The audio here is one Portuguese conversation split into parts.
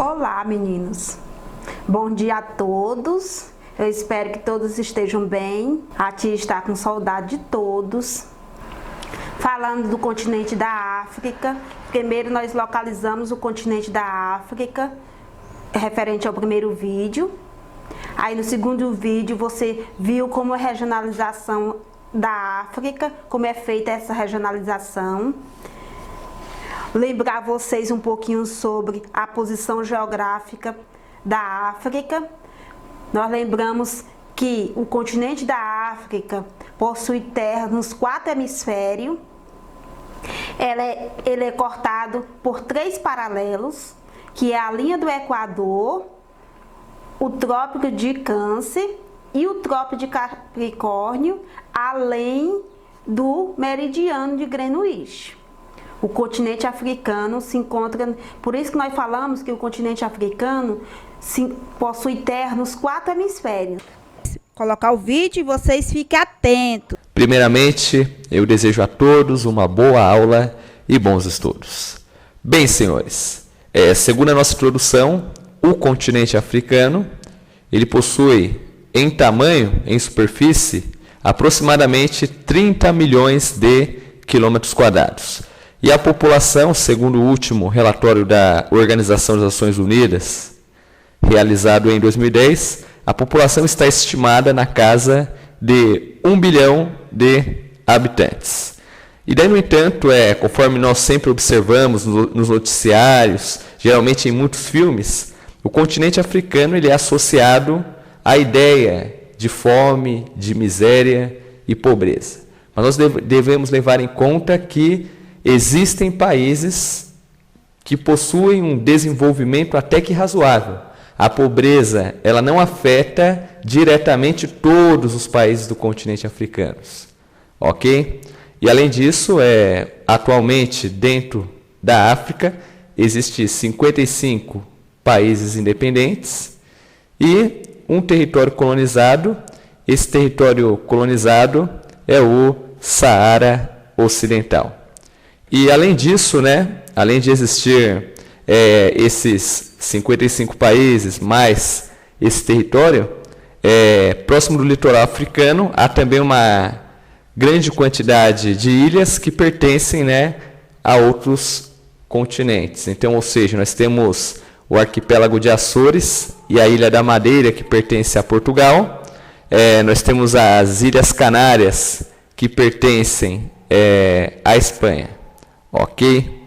Olá, meninos. Bom dia a todos. Eu espero que todos estejam bem. A tia está com saudade de todos. Falando do continente da África, primeiro nós localizamos o continente da África, referente ao primeiro vídeo. Aí no segundo vídeo você viu como é a regionalização da África, como é feita essa regionalização. Lembrar vocês um pouquinho sobre a posição geográfica da África. Nós lembramos que o continente da África possui terra nos 4 hemisférios. Ele é cortado por 3 paralelos, que é a linha do Equador, o Trópico de Câncer e o Trópico de Capricórnio, além do meridiano de Greenwich. O continente africano se encontra, por isso que nós falamos que o continente africano possui terra nos 4 hemisférios. Colocar o vídeo e vocês fiquem atentos. Primeiramente, eu desejo a todos uma boa aula e bons estudos. Bem, senhores, segundo a nossa introdução, o continente africano, ele possui em tamanho, em superfície, aproximadamente 30 milhões de quilômetros quadrados. E a população, segundo o último relatório da Organização das Nações Unidas, realizado em 2010, a população está estimada na casa de 1 bilhão de habitantes. E daí, no entanto, conforme nós sempre observamos nos noticiários, geralmente em muitos filmes, o continente africano ele é associado à ideia de fome, de miséria e pobreza. Mas nós devemos levar em conta que existem países que possuem um desenvolvimento até que razoável. A pobreza ela não afeta diretamente todos os países do continente africano. Ok? E além disso, atualmente dentro da África, existem 55 países independentes e um território colonizado. Esse território colonizado é o Saara Ocidental. E além disso, além de existir esses 55 países, mais esse território, próximo do litoral africano, há também uma grande quantidade de ilhas que pertencem a outros continentes. Então, ou seja, nós temos o arquipélago de Açores e a Ilha da Madeira, que pertence a Portugal. Nós temos as Ilhas Canárias, que pertencem à Espanha. Ok?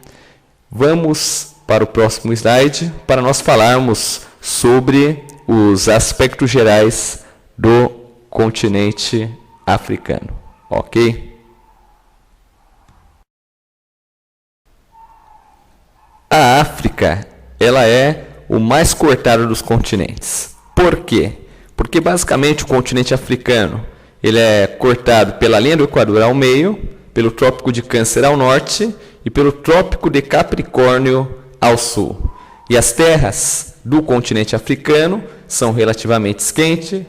Vamos para o próximo slide para nós falarmos sobre os aspectos gerais do continente africano. Ok? A África, ela é o mais cortado dos continentes. Por quê? Porque basicamente o continente africano, ele é cortado pela linha do Equador ao meio, pelo Trópico de Câncer ao norte e pelo Trópico de Capricórnio ao sul. E as terras do continente africano são relativamente quentes,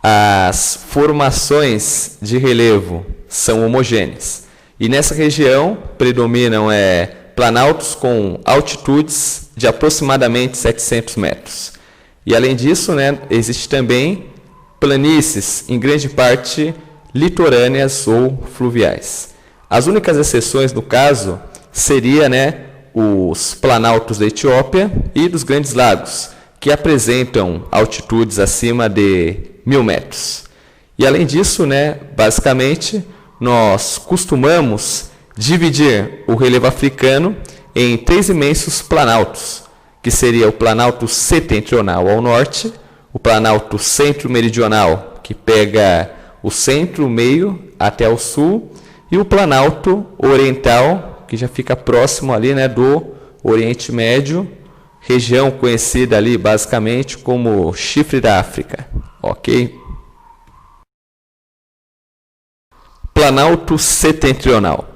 as formações de relevo são homogêneas. E nessa região predominam planaltos com altitudes de aproximadamente 700 metros. E além disso, existe também planícies, em grande parte litorâneas ou fluviais. As únicas exceções, no caso, seria os planaltos da Etiópia e dos Grandes Lagos, que apresentam altitudes acima de 1000 metros. E além disso, basicamente, nós costumamos dividir o relevo africano em 3 imensos planaltos, que seria o Planalto Setentrional ao norte, o Planalto Centro-Meridional, que pega o centro, o meio, até o sul, e o Planalto Oriental, que já fica próximo ali do Oriente Médio, região conhecida ali basicamente como Chifre da África. Ok? Planalto Setentrional.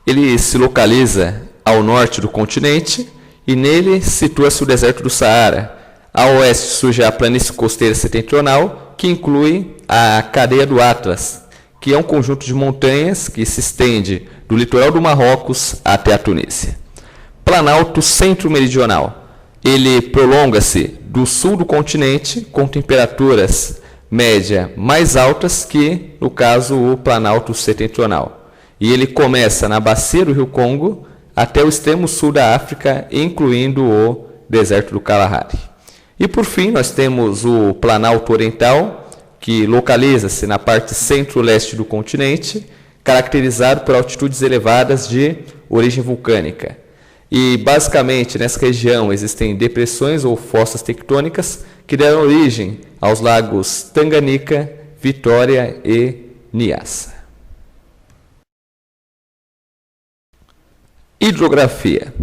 Ele se localiza ao norte do continente e nele situa-se o deserto do Saara. A oeste surge a planície costeira setentrional, que inclui a cadeia do Atlas, que é um conjunto de montanhas que se estende do litoral do Marrocos até a Tunísia. Planalto Centro-Meridional. ele prolonga-se do sul do continente com temperaturas média mais altas que, no caso, o Planalto Setentrional. E ele começa na bacia do Rio Congo até o extremo sul da África, incluindo o deserto do Kalahari. E por fim, nós temos o Planalto Oriental, que localiza-se na parte centro-leste do continente, caracterizado por altitudes elevadas de origem vulcânica. E, basicamente, nessa região existem depressões ou fossas tectônicas que deram origem aos lagos Tanganyika, Vitória e Nyassa. Hidrografia.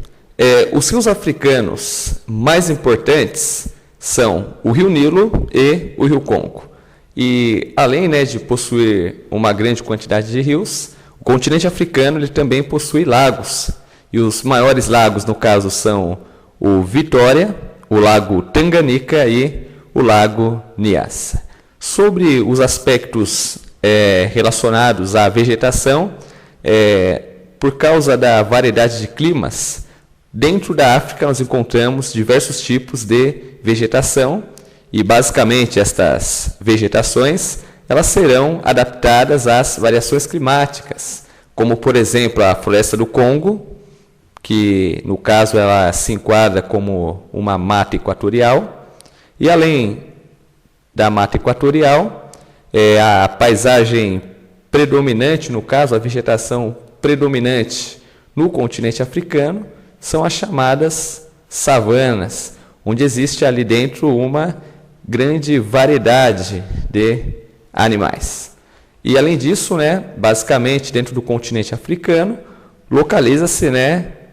Os rios africanos mais importantes são o Rio Nilo e o Rio Congo. E, além de possuir uma grande quantidade de rios, o continente africano ele também possui lagos. E os maiores lagos, no caso, são o Vitória, o Lago Tanganyika e o Lago Nyassa. Sobre os aspectos relacionados à vegetação, por causa da variedade de climas, dentro da África nós encontramos diversos tipos de vegetação e, basicamente, estas vegetações elas serão adaptadas às variações climáticas, como, por exemplo, a floresta do Congo, que, no caso, ela se enquadra como uma mata equatorial. E, além da mata equatorial, a paisagem predominante, no caso, a vegetação predominante no continente africano, são as chamadas savanas, onde existe ali dentro uma grande variedade de animais. E, além disso, basicamente, dentro do continente africano, localiza-se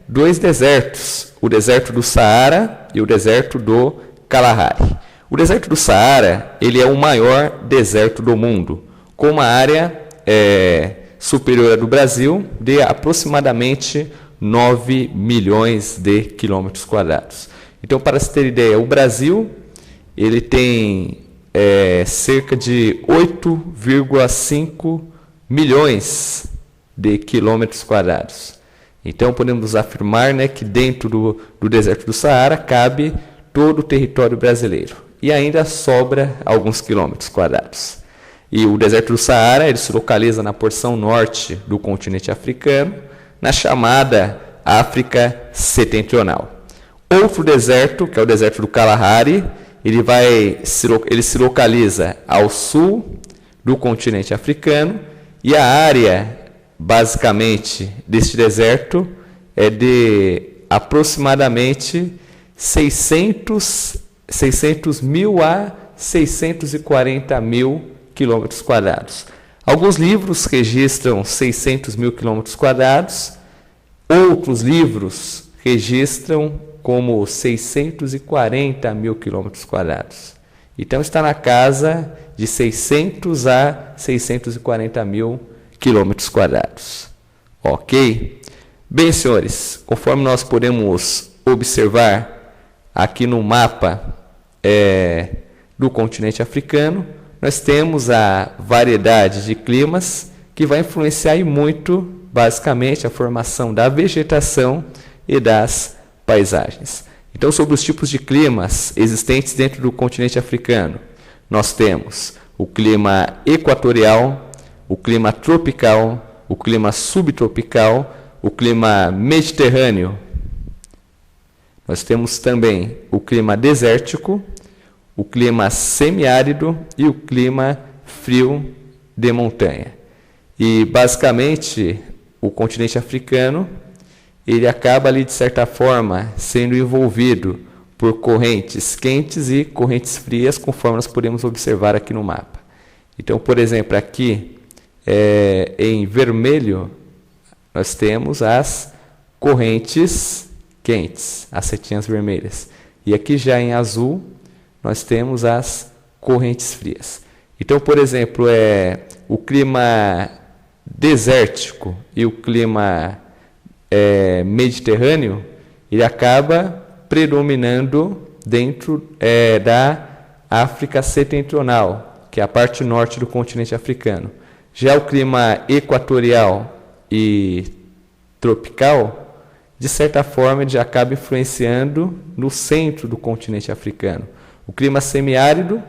dois desertos, o deserto do Saara e o deserto do Kalahari. O deserto do Saara ele é o maior deserto do mundo, com uma área superior à do Brasil de aproximadamente 9 milhões de quilômetros quadrados. Então, para se ter ideia, o Brasil ele tem cerca de 8,5 milhões de quilômetros quadrados. Então, podemos afirmar que dentro do deserto do Saara cabe todo o território brasileiro. E ainda sobra alguns quilômetros quadrados. E o deserto do Saara ele se localiza na porção norte do continente africano, na chamada África Setentrional. Outro deserto, que é o deserto do Kalahari, ele se localiza ao sul do continente africano e a área basicamente deste deserto é de aproximadamente 600 mil a 640 mil quilômetros quadrados. Alguns livros registram 600 mil quilômetros quadrados, outros livros registram como 640 mil quilômetros quadrados. Então está na casa de 600 a 640 mil quilômetros quadrados. Ok? Bem, senhores, conforme nós podemos observar aqui no mapa do continente africano, nós temos a variedade de climas que vai influenciar muito, basicamente, a formação da vegetação e das paisagens. Então, sobre os tipos de climas existentes dentro do continente africano, nós temos o clima equatorial, o clima tropical, o clima subtropical, o clima mediterrâneo. Nós temos também o clima desértico, o clima semiárido e o clima frio de montanha. E, basicamente, o continente africano ele acaba ali, de certa forma, sendo envolvido por correntes quentes e correntes frias, conforme nós podemos observar aqui no mapa. Então, por exemplo, aqui em vermelho, nós temos as correntes quentes, as setinhas vermelhas. E aqui já em azul, nós temos as correntes frias. Então, por exemplo, o clima desértico e o clima mediterrâneo, ele acaba predominando dentro da África Setentrional, que é a parte norte do continente africano. Já o clima equatorial e tropical, de certa forma, ele já acaba influenciando no centro do continente africano. O clima semiárido,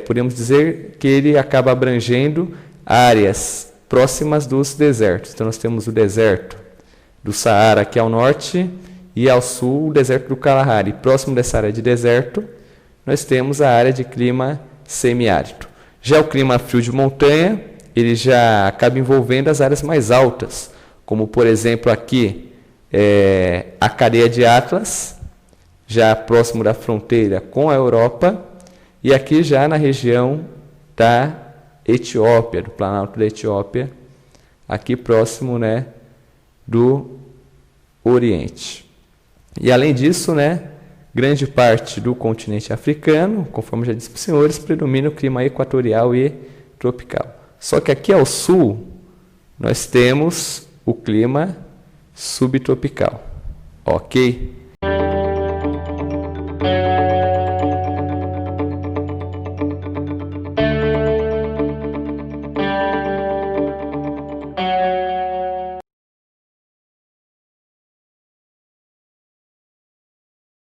podemos dizer que ele acaba abrangendo áreas próximas dos desertos. Então, nós temos o deserto do Saara aqui ao norte e ao sul o deserto do Kalahari. Próximo dessa área de deserto, nós temos a área de clima semiárido. Já o clima frio de montanha, ele já acaba envolvendo as áreas mais altas, como, por exemplo, aqui, a cadeia de Atlas, já próximo da fronteira com a Europa, e aqui já na região da Etiópia, do Planalto da Etiópia, aqui próximo, né, do Oriente. E além disso, né, grande parte do continente africano, conforme já disse para os senhores, predomina o clima equatorial e tropical. Só que aqui ao sul, nós temos o clima subtropical, ok?